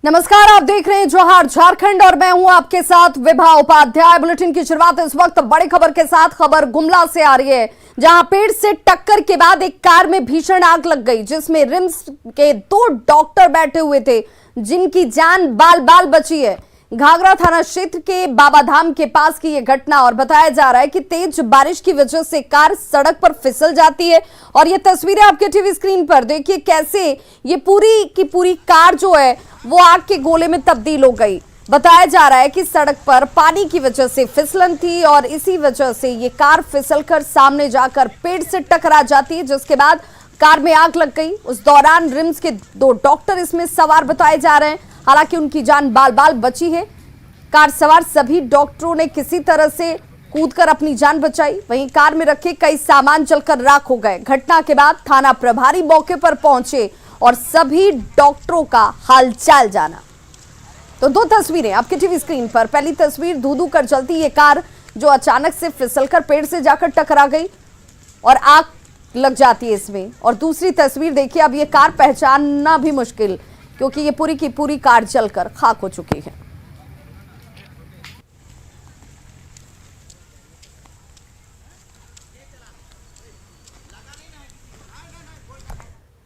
नमस्कार, आप देख रहे हैं जोहार झारखंड और मैं हूं आपके साथ विभा उपाध्याय। बुलेटिन की शुरुआत इस वक्त बड़ी खबर के साथ। खबर गुमला से आ रही है, जहां पेड़ से टक्कर के बाद एक कार में भीषण आग लग गई, जिसमें रिम्स के 2 डॉक्टर बैठे हुए थे, जिनकी जान बाल बाल बची है। घाघरा थाना क्षेत्र के बाबाधाम के पास की यह घटना, और बताया जा रहा है कि तेज बारिश की वजह से कार सड़क पर फिसल जाती है। और ये तस्वीरें आपके टीवी स्क्रीन पर देखिए, कैसे ये पूरी की पूरी कार जो है वो आग के गोले में तब्दील हो गई। बताया जा रहा है कि सड़क पर पानी की वजह से फिसलन थी और इसी वजह से ये कार फिसलकर सामने जाकर पेड़ से टकरा जाती है, जिसके बाद कार में आग लग गई। उस दौरान रिम्स के 2 डॉक्टर इसमें सवार बताए जा रहे हैं, हालांकि उनकी जान बाल बाल बची है। कार सवार सभी डॉक्टरों ने किसी तरह से कूदकर अपनी जान बचाई। वहीं कार में रखे कई सामान जलकर राख हो गए। घटना के बाद थाना प्रभारी मौके पर पहुंचे और सभी डॉक्टरों का हालचाल जाना। तो 2 तस्वीरें आपके टीवी स्क्रीन पर। पहली तस्वीर, धू धू कर चलती ये कार जो अचानक से फिसलकर पेड़ से जाकर टकरा गई और आग लग जाती है इसमें। और दूसरी तस्वीर देखिए, अब ये कार पहचानना भी मुश्किल, क्योंकि ये पूरी की पूरी कार जलकर खाक हो चुकी है।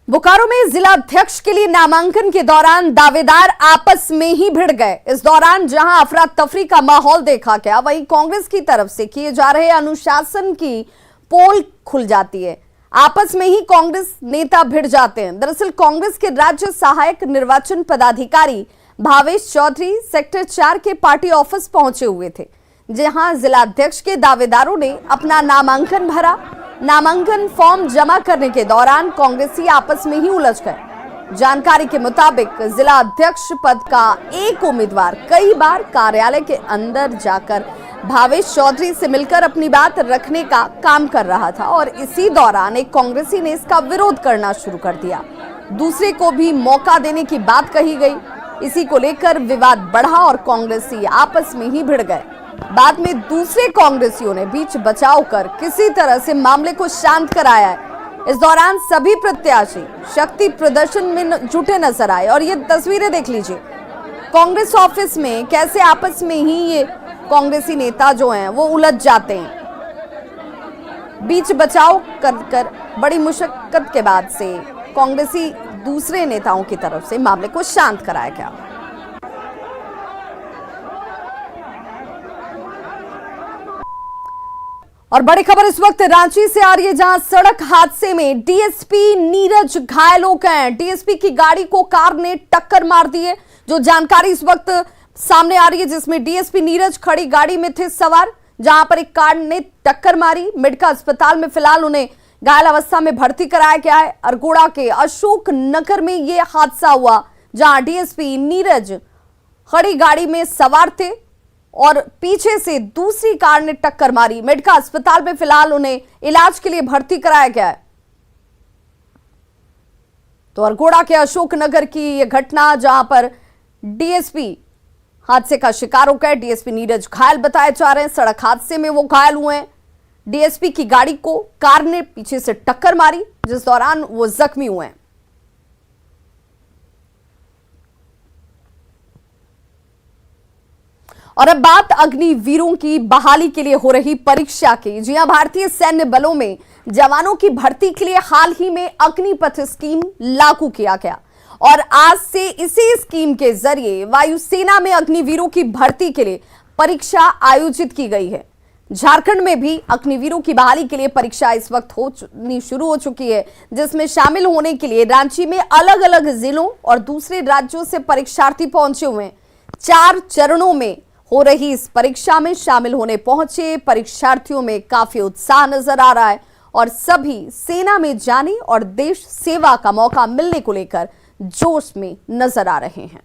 बोकारो में जिला अध्यक्ष के लिए नामांकन के दौरान दावेदार आपस में ही भिड़ गए। इस दौरान जहां अफरा तफरी का माहौल देखा गया, वहीं कांग्रेस की तरफ से किए जा रहे अनुशासन की पोल खुल जाती है। आपस में ही कांग्रेस नेता भिड़ जाते हैं। दरअसल कांग्रेस के राज्य सहायक निर्वाचन पदाधिकारी भावेश चौधरी सेक्टर 4 के पार्टी ऑफिस पहुंचे हुए थे, जहां जिला अध्यक्ष के दावेदारों ने अपना नामांकन भरा। नामांकन फॉर्म जमा करने के दौरान कांग्रेसी आपस में ही उलझ गए। जानकारी के मुताबिक जिला अध्यक्ष पद का एक उम्मीदवार कई बार कार्यालय के अंदर जाकर भावेश चौधरी से मिलकर अपनी बात रखने का काम कर रहा था, और इसी दौरान एक कांग्रेसी ने इसका विरोध करना शुरू कर दिया। दूसरे को भी मौका देने की बात कही गई। इसी को लेकर विवाद बढ़ा और कांग्रेसी आपस में ही भिड़ गए। बाद में दूसरे कांग्रेसियों ने बीच बचाव कर किसी तरह से मामले को शांत कराया है। इस दौरान सभी प्रत्याशी शक्ति प्रदर्शन में जुटे नजर आए। और ये तस्वीरें देख लीजिए, कांग्रेस ऑफिस में कैसे आपस में ही ये कांग्रेसी नेता जो हैं वो उलझ जाते हैं। बीच बचाव कर बड़ी मुशक्कत के बाद से कांग्रेसी दूसरे नेताओं की तरफ से मामले को शांत कराया गया। और बड़ी खबर इस वक्त रांची से आ रही है, जहां सड़क हादसे में डीएसपी नीरज घायल हो गए हैं। डीएसपी की गाड़ी को कार ने टक्कर मार दी है, जो जानकारी इस वक्त सामने आ रही है, जिसमें डीएसपी नीरज खड़ी गाड़ी में थे सवार, जहां पर एक कार ने टक्कर मारी। मेडिका अस्पताल में फिलहाल उन्हें घायल अवस्था में भर्ती कराया गया है। अरगोड़ा के अशोक नगर में यह हादसा हुआ, जहां डीएसपी नीरज खड़ी गाड़ी में सवार थे और पीछे से दूसरी कार ने टक्कर मारी। मेडिका अस्पताल में फिलहाल उन्हें इलाज के लिए भर्ती कराया गया है। तो अरगोड़ा के अशोक नगर की यह घटना, जहां पर डीएसपी हादसे का शिकार हो गए। डीएसपी नीरज घायल बताए जा रहे हैं। सड़क हादसे में वो घायल हुए हैं। डीएसपी की गाड़ी को कार ने पीछे से टक्कर मारी, जिस दौरान वो जख्मी हुए हैं। और अब बात अग्निवीरों की बहाली के लिए हो रही परीक्षा की। जी हां, भारतीय सैन्य बलों में जवानों की भर्ती के लिए हाल ही में अग्निपथ स्कीम लागू किया गया, और आज से इसी स्कीम के जरिए वायुसेना में अग्निवीरों की भर्ती के लिए परीक्षा आयोजित की गई है। झारखंड में भी अग्निवीरों की बहाली के लिए परीक्षा इस वक्त होनी शुरू हो चुकी है, जिसमें शामिल होने के लिए रांची में अलग अलग जिलों और दूसरे राज्यों से परीक्षार्थी पहुंचे हुए हैं। 4 चरणों में हो रही इस परीक्षा में शामिल होने पहुंचे परीक्षार्थियों में काफी उत्साह नजर आ रहा है, और सभी सेना में जाने और देश सेवा का मौका मिलने को लेकर जोश में नजर आ रहे हैं।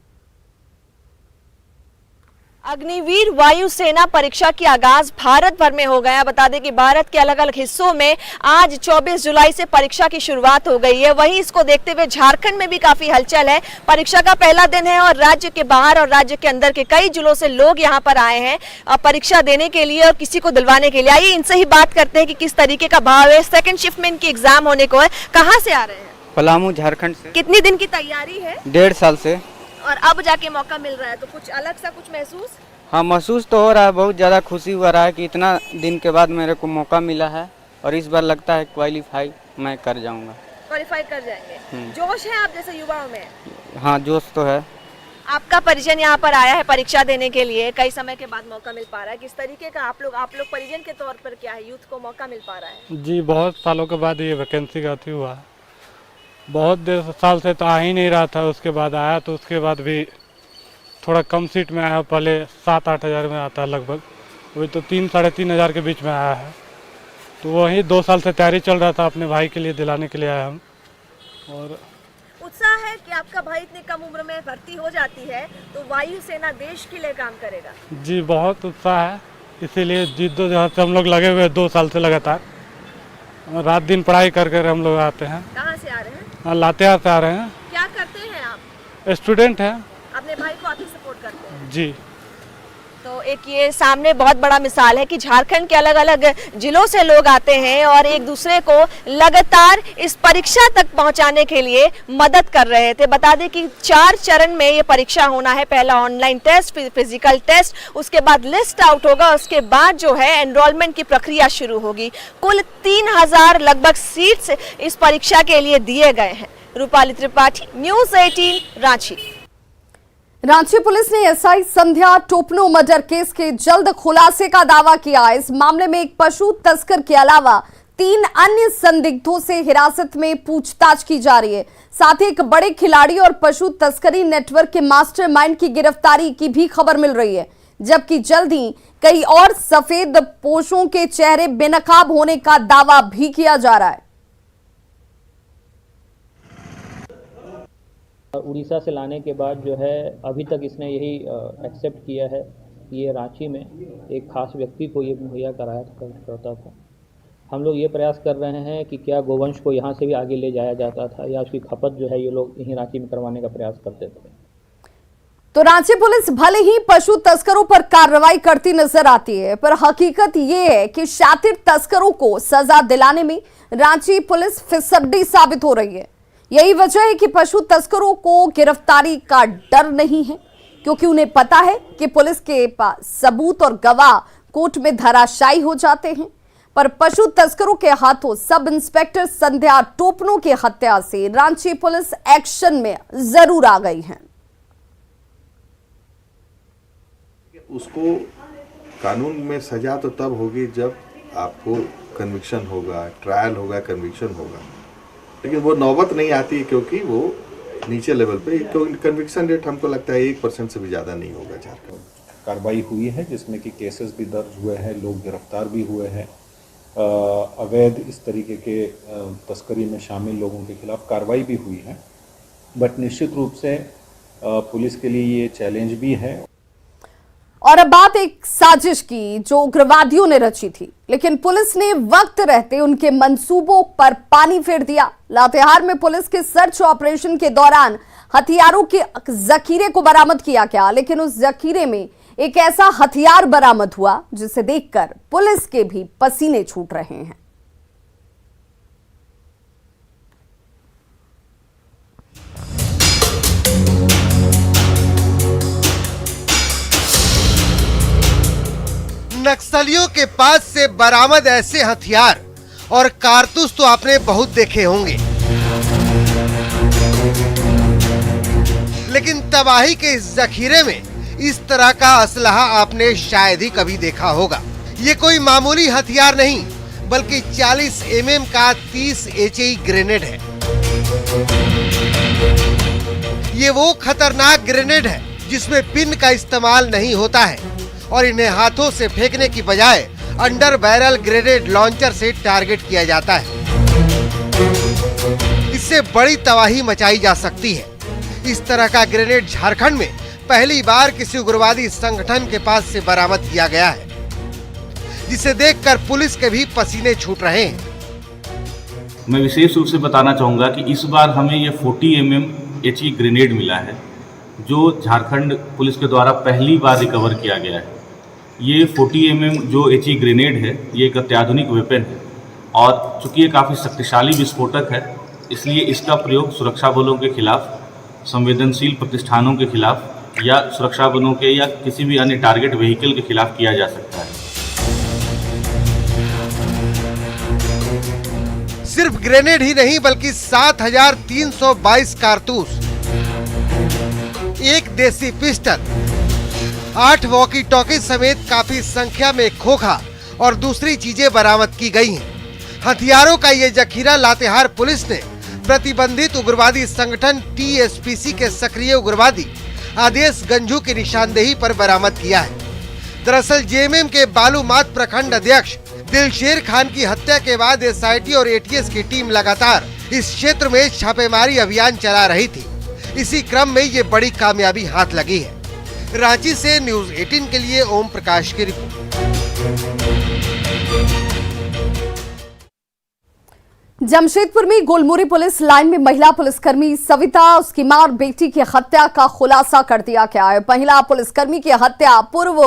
अग्निवीर वायुसेना परीक्षा की आगाज भारत भर में हो गया। बता दें कि भारत के अलग अलग हिस्सों में आज 24 जुलाई से परीक्षा की शुरुआत हो गई है। वहीं इसको देखते हुए झारखंड में भी काफी हलचल है। परीक्षा का पहला दिन है और राज्य के बाहर और राज्य के अंदर के कई जिलों से लोग यहां पर आए हैं परीक्षा देने के लिए और किसी को दिलवाने के लिए। आइए इनसे ही बात करते हैं कि किस तरीके का भाव है। सेकेंड शिफ्ट में इनकी एग्जाम होने को है। कहाँ से आ रहे हैं? पलामू, झारखंड से। कितनी दिन की तैयारी है? 1.5 साल से। और अब जाके मौका मिल रहा है तो कुछ अलग सा कुछ महसूस? हाँ, महसूस तो हो रहा है, बहुत ज़्यादा खुशी हो रहा है कि इतना दिन के बाद मेरे को मौका मिला है और इस बार लगता है क्वालिफाई मैं कर जाऊंगा। क्वालिफाई कर जाएंगे। जोश है आप जैसे युवाओं में? हाँ, जोश तो है। आपका परिजन यहाँ पर आया है परीक्षा देने के लिए, कई समय के बाद मौका मिल पा रहा है, किस तरीके का आप लोग परिजन के तौर पर क्या है, यूथ को मौका मिल पा रहा है? जी, बहुत सालों के बाद ये वैकेंसी का अति हुआ है। बहुत देर साल से तो आ ही नहीं रहा था, उसके बाद आया तो उसके बाद भी थोड़ा कम सीट में आया। पहले 7-8 हज़ार में आता है लगभग, वही तो 3-3.5 हज़ार के बीच में आया है। तो वही 2 साल से तैयारी चल रहा था, अपने भाई के लिए दिलाने के लिए आया हम। और उत्साह है कि आपका भाई इतनी कम उम्र में भर्ती हो जाती है तो वायुसेना देश के लिए काम करेगा। जी, बहुत उत्साह है, इसीलिए जिद्दोजहद से हम लोग लगे हुए 2 साल से लगातार रात दिन पढ़ाई कर कर हम लोग आते हैं। कहाँ से आ रहे हैं? लातेहार से आ रहे हैं। क्या करते हैं आप? स्टूडेंट हैं। अपने भाई को आप ही सपोर्ट करते हैं? जी। तो एक ये सामने बहुत बड़ा मिसाल है कि झारखंड के अलग अलग जिलों से लोग आते हैं और एक दूसरे को लगातार इस परीक्षा तक पहुंचाने के लिए मदद कर रहे थे। बता दें कि 4 चरण में ये परीक्षा होना है। पहला ऑनलाइन टेस्ट, फिजिकल टेस्ट, उसके बाद लिस्ट आउट होगा, उसके बाद जो है एनरोलमेंट की प्रक्रिया शुरू होगी। कुल 3000 लगभग सीट्स इस परीक्षा के लिए दिए गए हैं। रूपाली त्रिपाठी, न्यूज़ 18, रांची। रांची पुलिस ने एसआई संध्या टोपनो मर्डर केस के जल्द खुलासे का दावा किया। इस मामले में एक पशु तस्कर के अलावा 3 अन्य संदिग्धों से हिरासत में पूछताछ की जा रही है। साथ ही एक बड़े खिलाड़ी और पशु तस्करी नेटवर्क के मास्टरमाइंड की गिरफ्तारी की भी खबर मिल रही है, जबकि जल्द ही कई और सफेद पोशों के चेहरे बेनकाब होने का दावा भी किया जा रहा है। उड़ीसा से लाने के बाद जो है अभी तक इसने यही एक्सेप्ट किया है कि ये रांची में एक खास व्यक्ति को ये मुहैया कराया करता था। हम लोग ये प्रयास कर रहे हैं कि क्या गोवंश को यहाँ से भी आगे ले जाया जाता था या उसकी खपत जो है ये लोग यहीं रांची में करवाने का प्रयास करते थे। तो रांची पुलिस भले ही पशु तस्करों पर कार्रवाई करती नजर आती है, पर हकीकत ये है कि शातिर तस्करों को सजा दिलाने में रांची पुलिस फिसड्डी साबित हो रही है। यही वजह है कि पशु तस्करों को गिरफ्तारी का डर नहीं है, क्योंकि उन्हें पता है कि पुलिस के पास सबूत और गवाह कोर्ट में धराशायी हो जाते हैं। पर पशु तस्करों के हाथों सब इंस्पेक्टर संध्या टोपनो की हत्या से रांची पुलिस एक्शन में जरूर आ गई है। उसको कानून में सजा तो तब होगी जब आपको कन्विक्शन होगा, ट्रायल होगा, कन्विक्शन होगा, लेकिन वो नौबत नहीं आती क्योंकि वो नीचे लेवल पे कन्विक्शन रेट हमको लगता है 1% से भी ज़्यादा नहीं होगा झारखंड। कार्रवाई हुई है जिसमें कि केसेस भी दर्ज हुए हैं, लोग गिरफ्तार भी हुए हैं। अवैध इस तरीके के तस्करी में शामिल लोगों के खिलाफ कार्रवाई भी हुई है, बट निश्चित रूप से पुलिस के लिए ये चैलेंज भी है। और अब बात एक साजिश की जो उग्रवादियों ने रची थी, लेकिन पुलिस ने वक्त रहते उनके मंसूबों पर पानी फेर दिया। लातेहार में पुलिस के सर्च ऑपरेशन के दौरान हथियारों के जखीरे को बरामद किया गया, लेकिन उस जखीरे में एक ऐसा हथियार बरामद हुआ जिसे देखकर पुलिस के भी पसीने छूट रहे हैं। नक्सलियों के पास से बरामद ऐसे हथियार और कारतूस तो आपने बहुत देखे होंगे, लेकिन तबाही के इस जखीरे में इस तरह का असलहा आपने शायद ही कभी देखा होगा। ये कोई मामूली हथियार नहीं बल्कि 40 mm का 30 HE ग्रेनेड है। ये वो खतरनाक ग्रेनेड है जिसमें पिन का इस्तेमाल नहीं होता है और इन्हें हाथों से फेंकने की बजाय अंडर बैरल ग्रेनेड लॉन्चर से टारगेट किया जाता है। इससे बड़ी तबाही मचाई जा सकती है। इस तरह का ग्रेनेड झारखंड में पहली बार किसी उग्रवादी संगठन के पास से बरामद किया गया है, जिसे देखकर पुलिस के भी पसीने छूट रहे हैं। मैं विशेष रूप से बताना चाहूँगा कि इस बार हमें ये 40 mm HE ग्रेनेड मिला है, जो झारखंड पुलिस के द्वारा पहली बार रिकवर किया गया है। ये 40 mm जो HE ग्रेनेड है, ये एक अत्याधुनिक वेपन है और चूंकि ये काफ़ी शक्तिशाली विस्फोटक है, इसलिए इसका प्रयोग सुरक्षा बलों के खिलाफ संवेदनशील प्रतिष्ठानों के खिलाफ या सुरक्षा बलों के या किसी भी अन्य टारगेट व्हीकल के खिलाफ किया जा सकता है। सिर्फ ग्रेनेड ही नहीं बल्कि 7,322 कारतूस, एक देसी पिस्टल, 8 वॉकी टॉकी समेत काफी संख्या में खोखा और दूसरी चीजें बरामद की गई हैं। हथियारों का ये जखीरा लातेहार पुलिस ने प्रतिबंधित उग्रवादी संगठन टीएसपीसी के सक्रिय उग्रवादी आदेश गंझू की निशानदेही पर बरामद किया है। दरअसल जेएमएम के बालूमाथ प्रखंड अध्यक्ष दिलशेर खान की हत्या के बाद एसआईटी और एटीएस की टीम लगातार इस क्षेत्र में छापेमारी अभियान चला रही थी। इसी क्रम में ये बड़ी कामयाबी हाथ लगी है। रांची से न्यूज़ 18 के लिए ओम प्रकाश की रिपोर्ट। जमशेदपुर में गोलमुरी पुलिस लाइन में महिला पुलिसकर्मी सविता, उसकी मां और बेटी की हत्या का खुलासा कर दिया गया है। महिला पुलिसकर्मी की हत्या पूर्व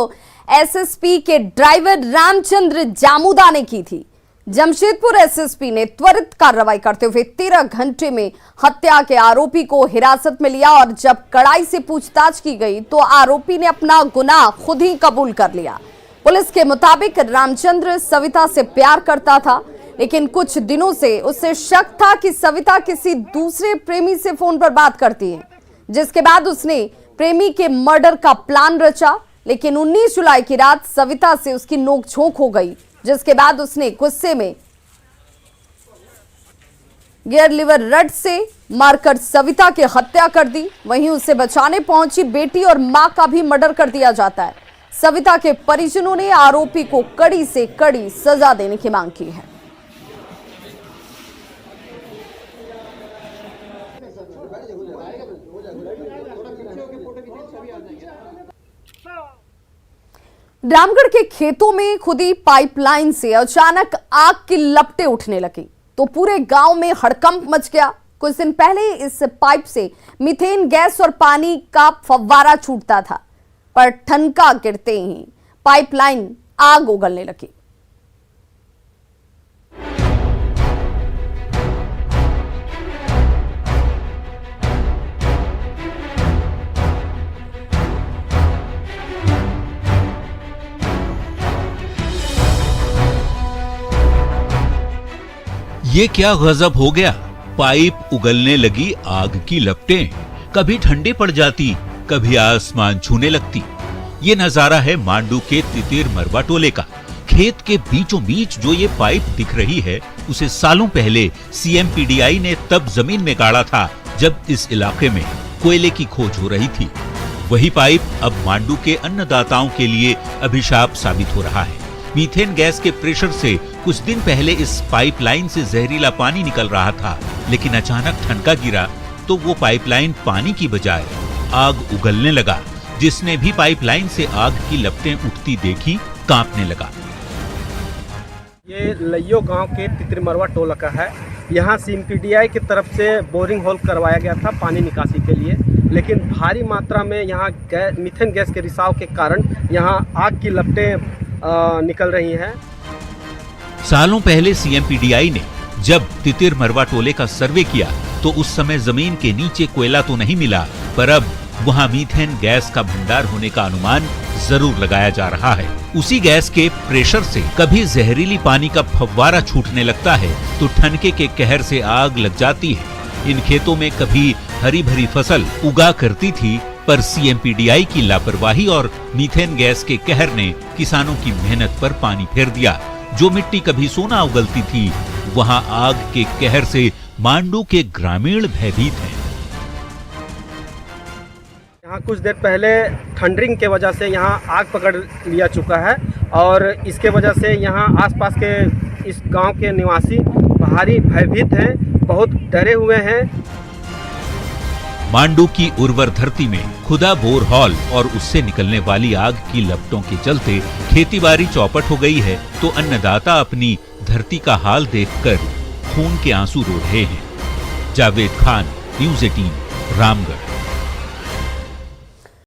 एसएसपी के ड्राइवर रामचंद्र जामुदा ने की थी। जमशेदपुर एसएसपी ने त्वरित कार्रवाई करते हुए 13 घंटे में हत्या के आरोपी को हिरासत में लिया और जब कड़ाई से पूछताछ की गई तो आरोपी ने अपना गुनाह खुद ही कबूल कर लिया। पुलिस के मुताबिक रामचंद्र सविता से प्यार करता था, लेकिन कुछ दिनों से उसे शक था कि सविता किसी दूसरे प्रेमी से फोन पर बात करती है, जिसके बाद उसने प्रेमी के मर्डर का प्लान रचा। लेकिन 19 जुलाई की रात सविता से उसकी नोकझोंक हो गई, जिसके बाद उसने गुस्से में गियर लिवर रड से मारकर सविता की हत्या कर दी। वहीं उसे बचाने पहुंची बेटी और मां का भी मर्डर कर दिया जाता है। सविता के परिजनों ने आरोपी को कड़ी से कड़ी सजा देने की मांग की है। रामगढ़ के खेतों में खुदी पाइपलाइन से अचानक आग की लपटें उठने लगी तो पूरे गांव में हड़कंप मच गया। कुछ दिन पहले इस पाइप से मीथेन गैस और पानी का फव्वारा छूटता था, पर ठनका गिरते ही पाइपलाइन आग उगलने लगी। ये क्या गजब हो गया। पाइप उगलने लगी आग की लपटें, कभी ठंडी पड़ जाती, कभी आसमान छूने लगती। ये नजारा है मांडू के तितिर मरवा टोले का। खेत के बीचों बीच जो ये पाइप दिख रही है, उसे सालों पहले सीएमपीडीआई ने तब जमीन में गाड़ा था जब इस इलाके में कोयले की खोज हो रही थी। वही पाइप अब मांडू के अन्नदाताओं के लिए अभिशाप साबित हो रहा है। मीथेन गैस के प्रेशर से कुछ दिन पहले इस पाइपलाइन से जहरीला पानी निकल रहा था, लेकिन अचानक ठनका गिरा तो वो पाइपलाइन पानी की बजाय आग उगलने लगा। जिसने भी पाइपलाइन से आग की लपटें उठती देखी, कांपने लगा। ये लइयो गांव के तितरमरवा टोला का है। यहाँ सीएमपीडीआई की तरफ से बोरिंग होल करवाया गया था पानी निकासी के लिए, लेकिन भारी मात्रा में यहाँ मीथेन गैस के रिसाव के कारण यहाँ आग की लपटें निकल रही हैं। सालों पहले सीएमपीडीआई ने जब तितिर मरवा टोले का सर्वे किया तो उस समय जमीन के नीचे कोयला तो नहीं मिला, पर अब वहां मीथेन गैस का भंडार होने का अनुमान जरूर लगाया जा रहा है। उसी गैस के प्रेशर से कभी जहरीली पानी का फव्वारा छूटने लगता है तो ठनके के कहर से आग लग जाती है। इन खेतों में कभी हरी भरी फसल उगा करती थी, पर सीएमपीडीआई की लापरवाही और मीथेन गैस के कहर ने किसानों की मेहनत पर पानी फेर दिया। जो मिट्टी कभी सोना उगलती थी, वहां आग के कहर से मांडू के ग्रामीण भयभीत हैं। यहाँ कुछ देर पहले थंडरिंग के वजह से यहाँ आग पकड़ लिया चुका है और इसके वजह से यहाँ आसपास के इस गांव के निवासी भारी भयभीत हैं, बहुत डरे हुए हैं। मांडू की उर्वर धरती में खुदा बोरहॉल और उससे निकलने वाली आग की लपटों के चलते खेतीबाड़ी चौपट हो गई है, तो अन्नदाता अपनी धरती का हाल देखकर खून के आंसू रो रहे हैं। जावेद खान, न्यूज़ 18, रामगढ़।